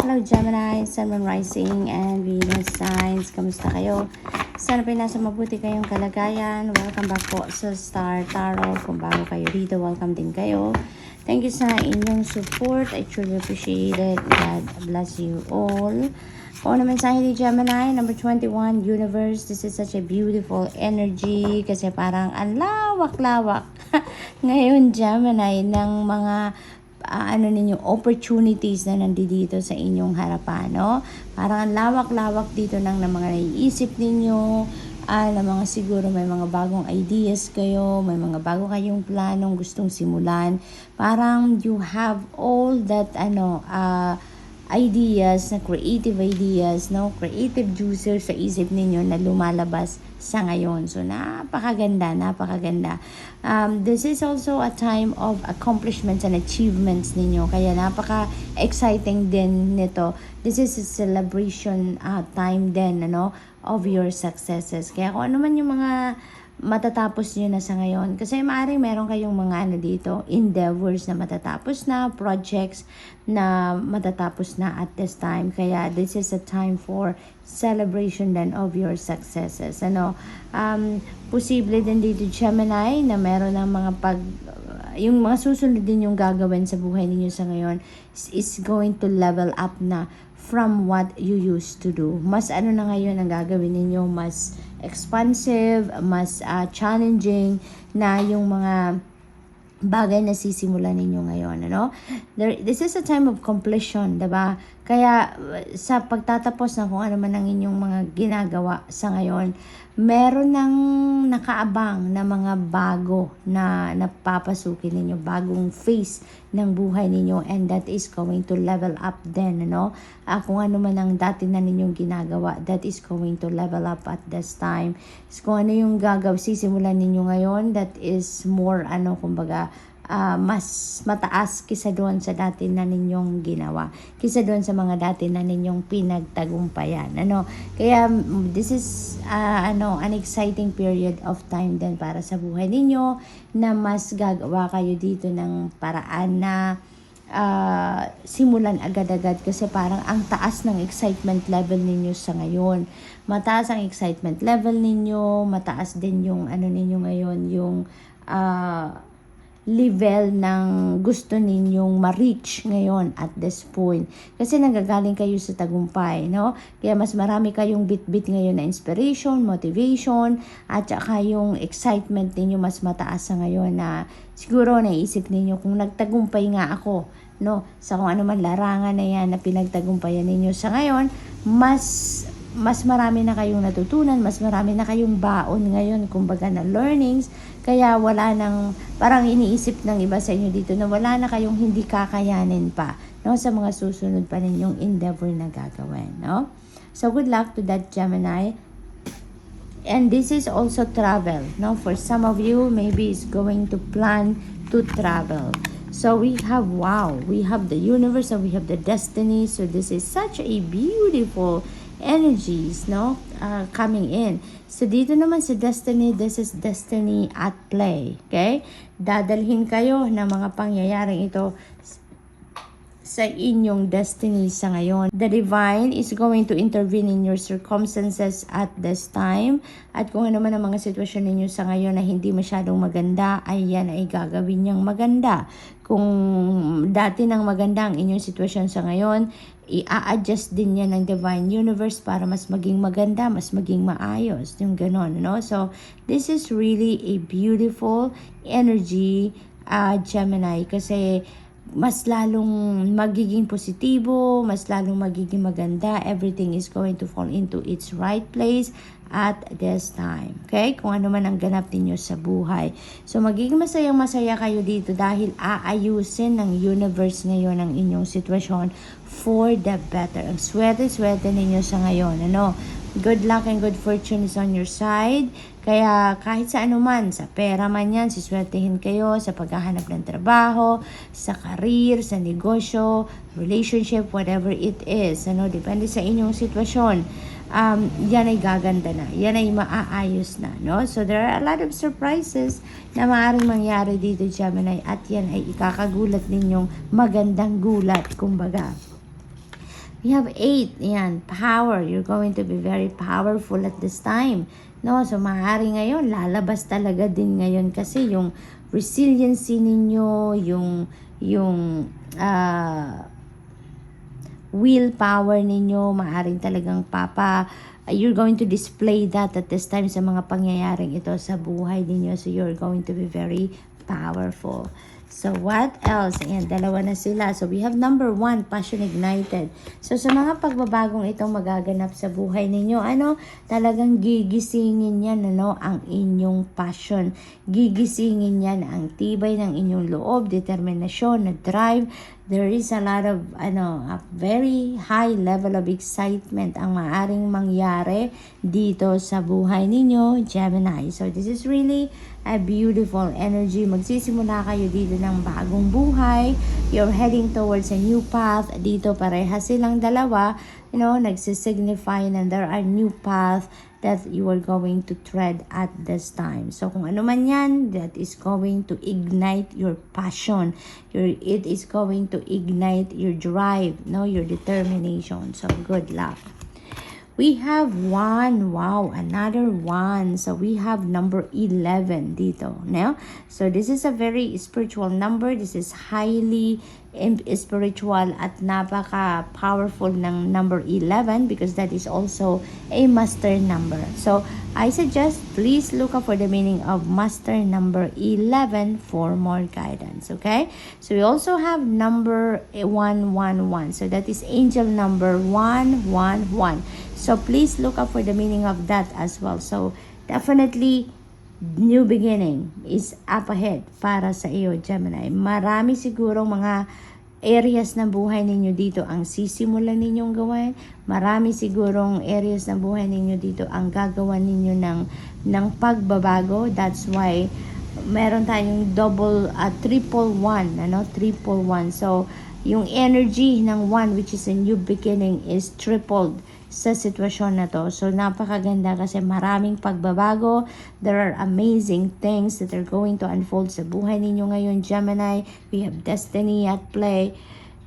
Hello Gemini, Sun, Moon, Rising, and Venus signs. Kamusta kayo? Sana po nasa mabuti kayong kalagayan. Welcome back po sa Star Tarot. Kung bago kayo dito, welcome din kayo. Thank you sa inyong support. I truly appreciate it. God bless you all. Kung ano mensahe ni Gemini, number 21, Universe. This is such a beautiful energy kasi parang ang lawak-lawak ngayon Gemini ng mga ninyo opportunities na nandito sa inyong harapan, no? Parang ang lawak-lawak dito ng mga naiisip ninyo, na mga siguro may mga bagong ideas kayo, may mga bago kayong planong gustong simulan. Parang you have all that ideas, na creative ideas, no? Creative juices sa isip ninyo na lumalabas sa ngayon. So, napakaganda. This is also a time of accomplishments and achievements ninyo. Kaya napaka-exciting din nito. This is a celebration time din, of your successes. Kaya kung ano man yung mga matatapos nyo na sa ngayon. Kasi maaaring meron kayong mga dito, endeavors na matatapos na, projects na matatapos na at this time. Kaya this is a time for celebration then of your successes. Posible din dito Gemini na meron ng mga yung mga susunod din yung gagawin sa buhay ninyo sa ngayon is going to level up na from what you used to do. Mas na ngayon ang gagawin ninyo, mas expansive, mas challenging na yung mga bagay na sisimulan ninyo ngayon, This is a time of completion, diba? Kaya sa pagtatapos na kung ano man ang inyong mga ginagawa sa ngayon, meron ng nakaabang na mga bago na napapasukin ninyo, bagong phase ng buhay ninyo, and that is going to level up then, kung ano man ang dati na ninyong ginagawa, that is going to level up at this time. So, kung ano yung sisimulan ninyo ngayon, that is more, mas mataas kisa doon sa dati na ninyong ginawa, kisa doon sa mga dati na ninyong pinagtagumpayan, Kaya this is an exciting period of time din para sa buhay ninyo, na mas gagawa kayo dito ng paraan na simulan agad-agad, kasi parang ang taas ng excitement level ninyo sa ngayon. Mataas ang excitement level ninyo, mataas din yung ninyo ngayon, yung level ng gusto ninyong ma-reach ngayon at this point. Kasi nagagaling kayo sa tagumpay, Kaya mas marami kayong bit-bit ngayon na inspiration, motivation, at saka yung excitement ninyo mas mataas sa ngayon, na siguro naisip ninyo kung nagtagumpay nga ako, sa kung ano man larangan na yan na pinagtagumpayan ninyo sa ngayon, mas marami na kayong natutunan, mas marami na kayong baon ngayon, kumbaga na learnings. Kaya wala nang, parang iniisip ng iba sa inyo dito na wala na kayong hindi kakayanin pa, sa mga susunod pa ninyong endeavor na gagawin, So good luck to that Gemini. And this is also travel, For some of you, maybe it's going to plan to travel. So we have the universe, and we have the destiny. So this is such a beautiful energies, coming in. So dito naman sa destiny, this is destiny at play, okay? Dadalhin kayo ng mga pangyayaring ito sa inyong destiny sa ngayon. The divine is going to intervene in your circumstances at this time. At kung ano man ang mga sitwasyon ninyo sa ngayon na hindi masyadong maganda, ay yan ay gagawin niyang maganda. Kung dati nang maganda ang inyong sitwasyon sa ngayon, i-adjust din yan ng divine universe para mas maging maganda, mas maging maayos. Yung ganon, So, this is really a beautiful energy, Gemini, kasi mas lalong magiging positibo, mas lalong magiging maganda. Everything is going to fall into its right place at this time. Okay? Kung ano man ang ganap ninyo sa buhay. So, magiging masaya kayo dito dahil aayusin ng universe ngayon ang inyong sitwasyon for the better. Ang swerte ninyo sa ngayon. Good luck and good fortune is on your side. Kaya kahit sa anuman, sa pera man yan, siswertehin kayo sa paghahanap ng trabaho, sa career, sa negosyo, relationship, whatever it is. Depende sa inyong sitwasyon. Yan ay gaganda na. Yan ay maaayos na. So there are a lot of surprises na maaaring mangyari dito, Gemini. At yan ay ikakagulat ninyong magandang gulat, kumbaga. We have 8. Yan, power. You're going to be very powerful at this time. No, so maaari ngayon, lalabas talaga din ngayon kasi yung resiliency ninyo, yung willpower ninyo, maaring talagang you're going to display that at this time sa mga pangyayaring ito sa buhay ninyo. So you're going to be very powerful. So what else? Ayan, dalawa na sila. So we have number 1, passion ignited. So sa mga pagbabagong itong magaganap sa buhay ninyo, talagang gigisingin yan, ang inyong passion. Gigisingin yan ang tibay ng inyong loob, determinasyon, na drive. There is a lot of, a very high level of excitement ang maaring mangyari dito sa buhay ninyo, Gemini. So this is really a beautiful energy. Magsisimula kayo dito ng bagong buhay. You're heading towards a new path. Dito pareha silang dalawa, nagsisignify na there are new path that you are going to tread at this time. So kung ano man yan, that is going to ignite your passion. It is going to ignite your drive, your determination. So good luck. We have 1. Wow, another 1. So we have number 11 dito. Now, so this is a very spiritual number. This is highly spiritual at napaka-powerful ng number 11 because that is also a master number. So I suggest please look up for the meaning of master number 11 for more guidance. Okay? So we also have number 111. So that is angel number 111. So please look up for the meaning of that as well. So definitely new beginning is up ahead para sa iyo, Gemini. Marami siguro mga areas ng buhay ninyo dito ang sisimulan ninyong gawin. Marami sigurong areas ng buhay ninyo dito ang gagawan ninyo ng pagbabago. That's why meron tayong triple one, triple one. So yung energy ng 1 which is a new beginning is tripled sa sitwasyon na to. So napakaganda kasi maraming pagbabago. There are amazing things that are going to unfold sa buhay ninyo ngayon, Gemini. We have destiny at play.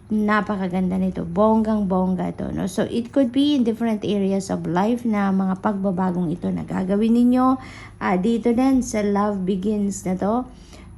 Napakaganda nito. Bonggang-bongga to. No? So it could be in different areas of life na mga pagbabagong ito na gagawin ninyo. Dito din sa love begins na to.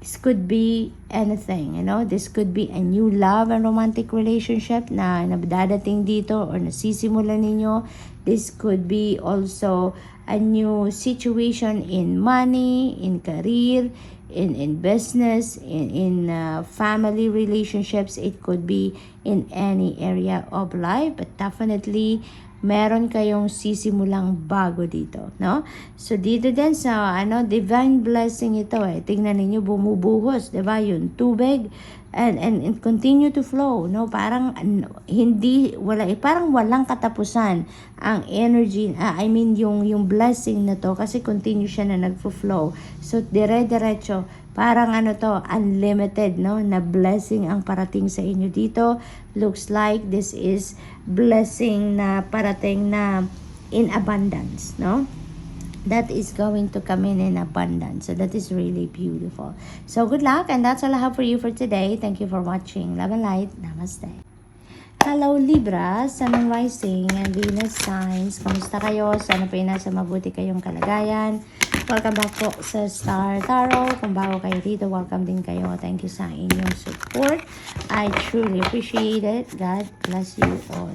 This could be anything, This could be a new love and romantic relationship na dadating dito or nasisimulan ninyo. This could be also a new situation in money, in career, in business, in family relationships. It could be in any area of life, but definitely meron kayong sisimulang bago dito, no? So dito din sa divine blessing ito Tingnan niyo bumubuhos, 'di ba? Yung tubig and continue to flow, no? Parang parang walang katapusan ang energy, yung blessing na to kasi continue siya na nagfo-flow. So dire-diretso, parang unlimited, na blessing ang parating sa inyo dito. Looks like this is blessing na parating na in abundance, no? That is going to come in abundance. So that is really beautiful. So good luck, and that's all I have for you for today. Thank you for watching. Love and light. Namaste. Hello Libra, Sun and Rising and Venus signs. Kamusta kayo? Sana po nasa mabuti kayong kalagayan. Welcome back po sa Star Tarot. Kung bago kayo dito, welcome din kayo. Thank you sa inyong support. I truly appreciate it. God bless you all.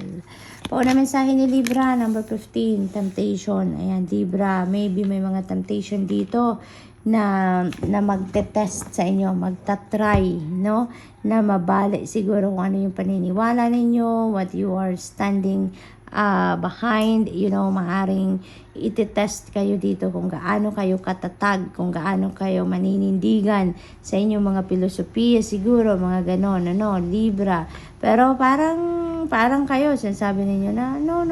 Pauna mensahe ni Libra, number 15, temptation. Ayan, Libra, maybe may mga temptation dito na magte-test sa inyo, magta-try, no? Na mabali siguro kung ano yung paniniwala ninyo, what you are standing behind, maaring iti-test kayo dito kung gaano kayo katatag, kung gaano kayo maninindigan sa inyong mga filosofiya, siguro mga ganon, Libra. Pero parang kayo, sinasabi ninyo na, no,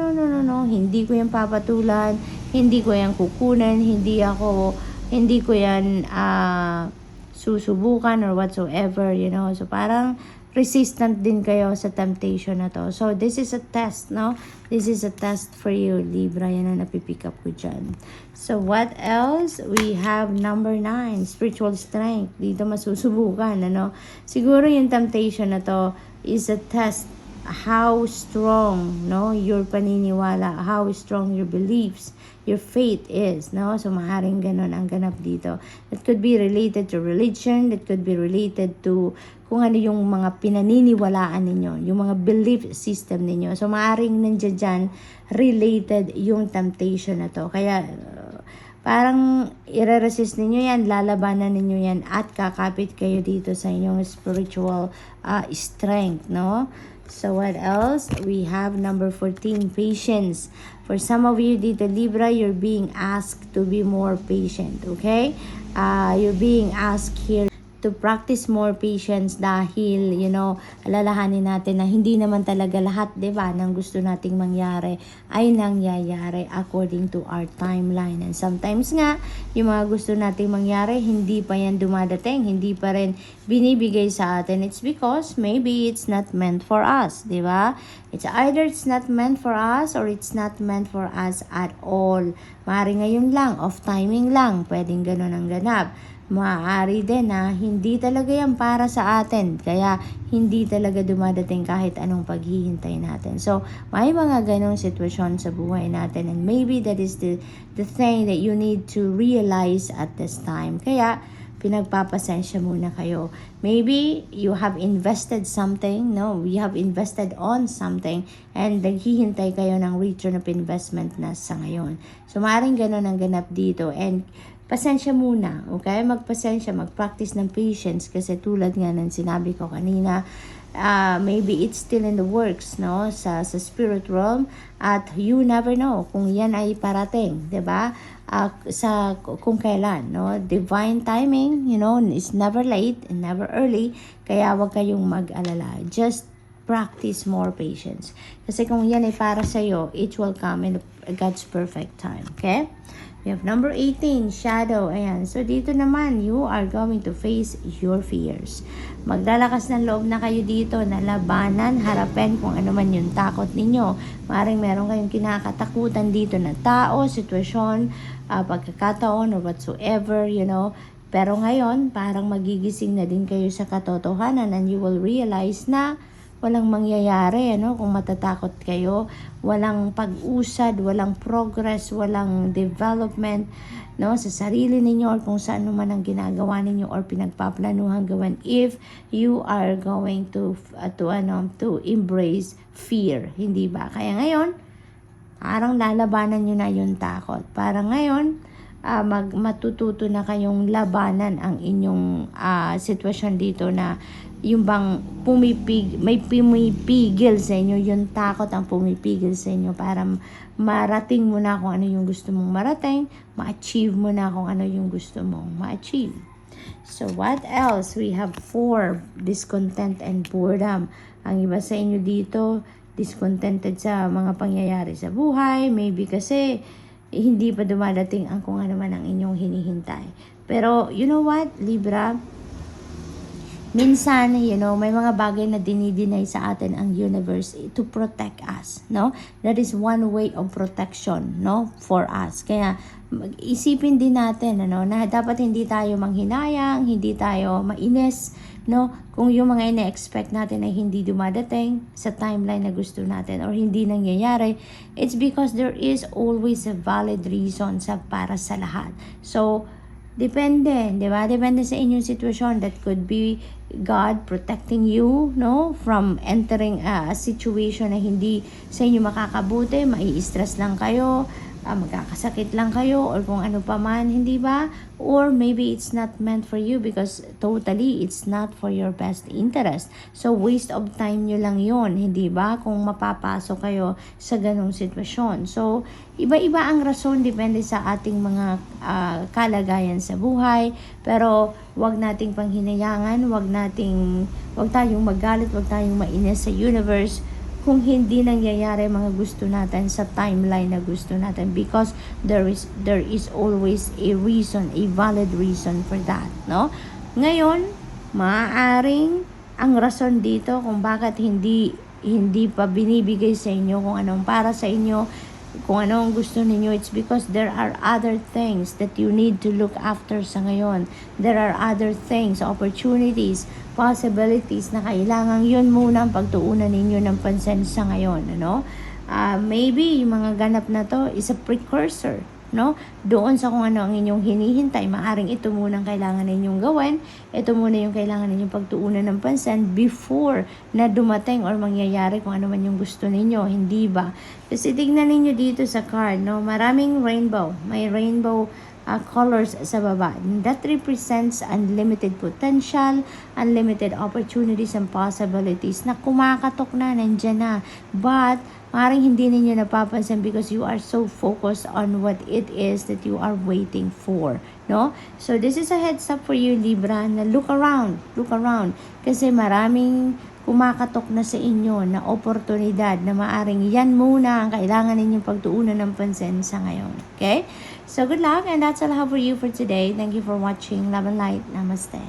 hindi ko yan papatulan, hindi ko yan kukunan, hindi ko yan susubukan or whatsoever, So parang resistant din kayo sa temptation na to. So this is a test, no? This is a test for you, Libra. Yan ang napipick up ko dyan. So what else? We have number 9, spiritual strength. Dito masusubukan, Siguro yung temptation na to is a test how strong, no, your paniniwala, how strong your beliefs, your faith is, no? So maaaring ganun ang ganap dito. That could be related to religion, that could be related to kung ano yung mga pinaniniwalaan ninyo, yung mga belief system ninyo. So maaaring nandiyan dyan related yung temptation na to. Kaya parang i-resist ninyo yan, lalabanan ninyo yan at kakapit kayo dito sa inyong spiritual strength, no? So what else? We have number 14, patience. For some of you dito Libra, you're being asked to be more patient, okay? You're being asked here to practice more patience dahil, alalahanin natin na hindi naman talaga lahat, 'di ba, ng gusto nating mangyari ay nangyayari according to our timeline. And sometimes nga, yung mga gusto nating mangyari, hindi pa yan dumadating, hindi pa rin binibigay sa atin. It's because maybe it's not meant for us, 'di ba? It's either it's not meant for us or it's not meant for us at all. Maaari ngayon lang, off timing lang, pwedeng ganun ang ganap. Maaari din na hindi talaga yan para sa atin. Kaya hindi talaga dumadating kahit anong paghihintay natin. So, may mga ganong sitwasyon sa buhay natin. And maybe that is the thing that you need to realize at this time. Kaya, pinagpapasensya muna kayo. Maybe you have invested something, no? You have invested on something and naghihintay kayo ng return of investment na sa ngayon. So, maaaring ganon ang ganap dito. And pasensya muna, okay? Magpasensya, mag-practice ng patience kasi tulad nga ng sinabi ko kanina, maybe it's still in the works, no? Sa spirit realm at you never know kung yan ay parating, 'di ba? Sa kung kailan, no? Divine timing, is never late and never early, kaya wag kayong mag-alala. Just practice more patience. Kasi kung yan ay para sa iyo, it will come in God's perfect time, okay? We have number 18, shadow. Ayan. So, dito naman, you are going to face your fears. Maglalakas ng loob na kayo dito na labanan, harapin kung ano man yung takot ninyo. Maaaring meron kayong kinakatakutan dito na tao, sitwasyon, pagkakataon, or whatsoever, Pero ngayon, parang magigising na din kayo sa katotohanan and you will realize na walang mangyayari, kung matatakot kayo, walang pag-usad, walang progress, walang development, sa sarili ninyo or kung saan man ang ginagawa ninyo or pinagpaplanuhan gawin if you are going to embrace fear, hindi ba? Kaya ngayon, parang lalabanan nyo na yung takot. Parang ngayon, matututo na kayong labanan ang inyong sitwasyon dito na yung bang may pumipigil sa inyo, yung takot ang pumipigil sa inyo para marating mo na kung ano yung gusto mong marating, ma-achieve mo na kung ano yung gusto mong ma-achieve. So what else? We have 4, discontent and boredom. Ang iba sa inyo dito, discontented sa mga pangyayari sa buhay, maybe kasi hindi pa dumadating ang kung ano man ang inyong hinihintay. Pero you know what, Libra? Minsan, may mga bagay na dinideny sa atin ang universe to protect us, no? That is one way of protection, no? For us. Kaya, isipin din natin, na dapat hindi tayo manghinayang, hindi tayo mainis, no? Kung yung mga ina-expect natin ay hindi dumadating sa timeline na gusto natin or hindi nangyayari, it's because there is always a valid reason para sa lahat. So, depende, di ba? Depende sa inyong sitwasyon. That could be God protecting you, no? From entering a situation na hindi sa inyo makakabuti, mai-stress lang kayo, magkakasakit lang kayo, or kung ano pa man, hindi ba? Or maybe it's not meant for you because totally it's not for your best interest. So, waste of time nyo lang yon, hindi ba? Kung mapapasok kayo sa ganong sitwasyon. So, iba-iba ang rason, depende sa ating mga kalagayan sa buhay. Pero, wag nating panghinayangan, wag tayong magalit, wag tayong mainis sa universe kung hindi nangyayari mga gusto natin sa timeline na gusto natin, because there is always a reason, a valid reason for that, no? Ngayon, maaaring ang rason dito kung bakit hindi pa binibigay sa inyo kung anong para sa inyo, kung ano ang gusto ninyo, it's because there are other things that you need to look after sa ngayon. There are other things, opportunities, possibilities na kailangan yun muna ang pagtuunan ninyo ng pansin sa ngayon, ano? Maybe yung mga ganap na to is a precursor, no? Doon sa kung ano ang inyong hinihintay, maaring ito muna ang kailangan ninyong gawin, ito muna yung kailangan ninyong pagtuunan ng pansin before na dumating or mangyayari kung ano man yung gusto ninyo, hindi ba? Kasi tignan ninyo dito sa card, no? Maraming rainbow, may rainbow colors sa baba. That represents unlimited potential, unlimited opportunities and possibilities na kumakatok na, nandyan na. But, maaaring hindi ninyo napapansin because you are so focused on what it is that you are waiting for, no? So, this is a heads up for you, Libra, na look around. Kasi maraming kumakatok na sa inyo na oportunidad na maaring yan muna ang kailangan ninyong pagtuunan ng pansin sa ngayon. Okay? So, good luck, and that's all I have for you for today. Thank you for watching. Love and light. Namaste.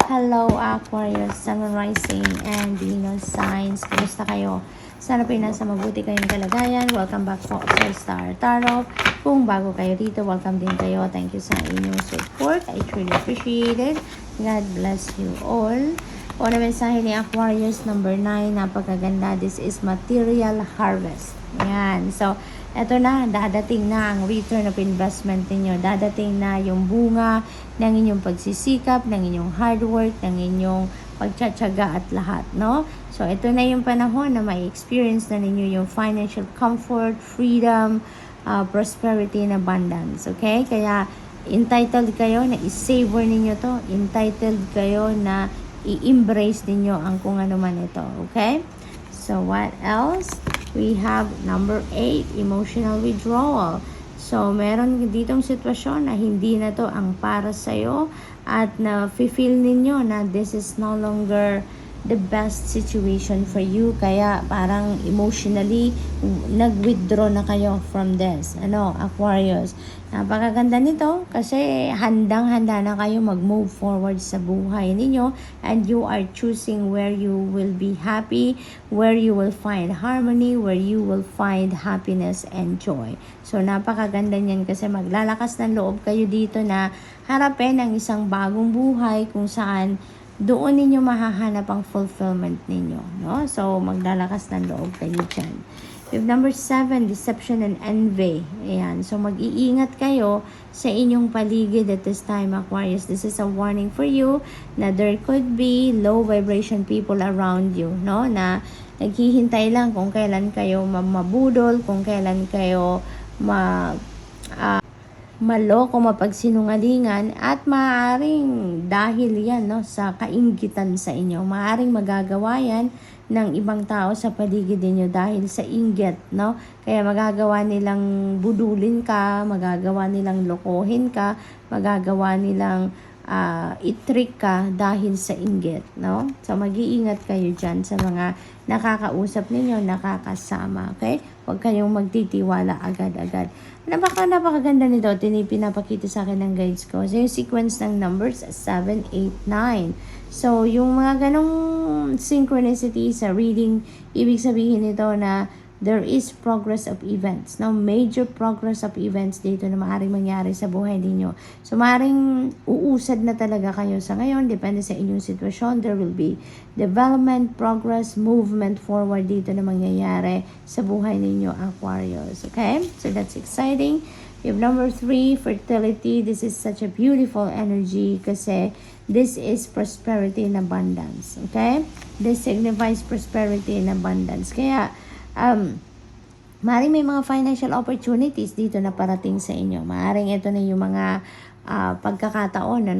Hello, Aquarius, Sun, Rising, and Venus signs. Kumusta kayo? Sana po nasa mabuti kayong kalagayan. Welcome back po sa Star Tarot. Kung bago kayo dito, welcome din kayo. Thank you sa inyong support. I truly appreciate it. God bless you all. Una mensahe ni Aquarius, number 9, napakaganda. This is material harvest. Ayan. So, eto na, dadating na ang return of investment ninyo. Dadating na yung bunga ng inyong pagsisikap, ng inyong hard work, ng inyong pagtsatsaga at lahat, no? So, ito na yung panahon na may experience na ninyo yung financial comfort, freedom, prosperity, and abundance. Okay? Kaya, entitled kayo na i-savor ninyo to. Entitled kayo na i-embrace ninyo ang kung ano man ito. Okay? So, what else? We have number 8, emotional withdrawal. So, meron ditong sitwasyon na hindi na to ang para sa'yo at na-feel ninyo na this is no longer the best situation for you. Kaya parang emotionally nag-withdraw na kayo from this. Aquarius. Napakaganda nito kasi handang-handa na kayo mag-move forward sa buhay ninyo and you are choosing where you will be happy, where you will find harmony, where you will find happiness and joy. So, napakaganda niyan kasi maglalakas ng loob kayo dito na harapin ang isang bagong buhay kung saan doon ninyo mahahanap ang fulfillment ninyo, no? So, maglalakas ng loob kayo dyan. With number 7, deception and envy. Ayan. So, mag-iingat kayo sa inyong paligid at this time, Aquarius. This is a warning for you na there could be low vibration people around you, no? Na naghihintay lang kung kailan kayo mabudol, kung kailan kayo maloko, mapagsinungalingan, at maaaring dahil yan, no, sa kainggitan sa inyo. Maaaring magagawa yan ng ibang tao sa paligid niyo dahil sa inggit, no? Kaya magagawa nilang budulin ka, magagawa nilang lokohin ka, magagawa nilang i-trick ka dahil sa inggit, no? So, mag-iingat kayo dyan sa mga nakakausap ninyo, nakakasama, okay? Huwag kayong magtitiwala agad-agad. Napakaganda nito. Pinapakita sa akin ng guides ko. So, yung sequence ng numbers, 7, 8, 9. So, yung mga ganong synchronicity sa reading, ibig sabihin nito na there is progress of events. Now, major progress of events dito na maaaring mangyari sa buhay ninyo. So, maaaring uusad na talaga kayo sa ngayon. Depende sa inyong sitwasyon. There will be development, progress, movement forward dito na mangyayari sa buhay ninyo, Aquarius. Okay? So, that's exciting. You have number 3, fertility. This is such a beautiful energy kasi this is prosperity and abundance. Okay? This signifies prosperity and abundance. Kaya, maaaring may mga financial opportunities dito na parating sa inyo. Maaaring ito na yung mga pagkakataon,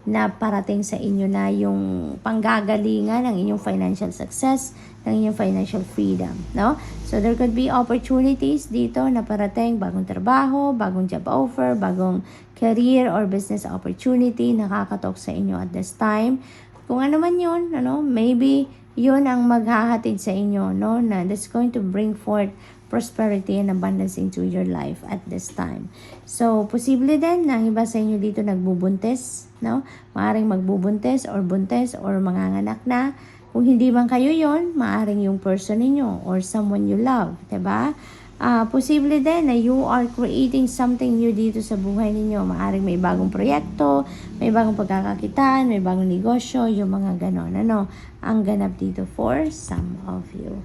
na parating sa inyo na yung panggagalingan ng inyong financial success, ng inyong financial freedom, no? So, there could be opportunities dito na parating, bagong trabaho, bagong job offer, bagong career or business opportunity nakakatok sa inyo at this time. Kung ano man yun, maybe yun ang maghahatid sa inyo, no? Na that's going to bring forth prosperity and abundance into your life at this time. So, posible din na iba sa inyo dito nagbubuntis, no? Maaring magbubuntis or buntis or manganganak na. Kung hindi man kayo yon, maaring yung person ninyo or someone you love, diba? Posible din na you are creating something new dito sa buhay ninyo. Maaring may bagong proyekto, may bagong pagkakakitaan, may bagong negosyo, yung mga ganon. Ano, ang ganap dito for some of you.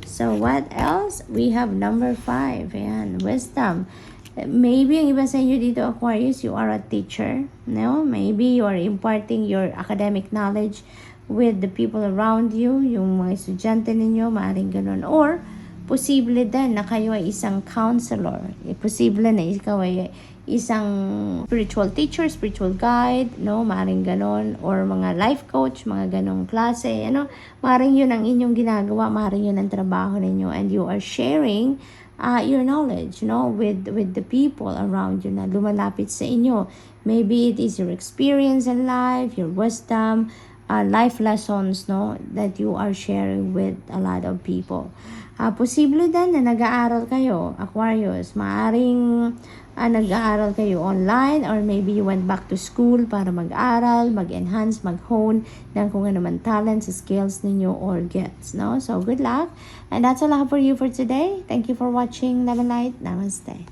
So, what else? We have number 5. Ayan, wisdom. Maybe ang iba sa inyo dito, Aquarius, you are a teacher. No? Maybe you are imparting your academic knowledge with the people around you, yung mga estudyante ninyo, maaaring ganun. Or, posible din na kayo ay isang counselor. Posible na ikaw ay isang spiritual teacher, spiritual guide, no? Maaaring ganon. Or mga life coach, mga ganong klase. Ano? Maaaring yun ang inyong ginagawa, maaaring yun ang trabaho ninyo. And you are sharing your knowledge, no? With the people around you na lumalapit sa inyo. Maybe it is your experience in life, your wisdom, life lessons, no, that you are sharing with a lot of people. Posible din na nag-aaral kayo, Aquarius. Maaring nag-aaral kayo online or maybe you went back to school para mag-aral, mag-enhance, mag-hone ng kung ano man talents, skills ninyo or gets, no? So, good luck. And that's all I have for you for today. Thank you for watching. Love and light. Namaste.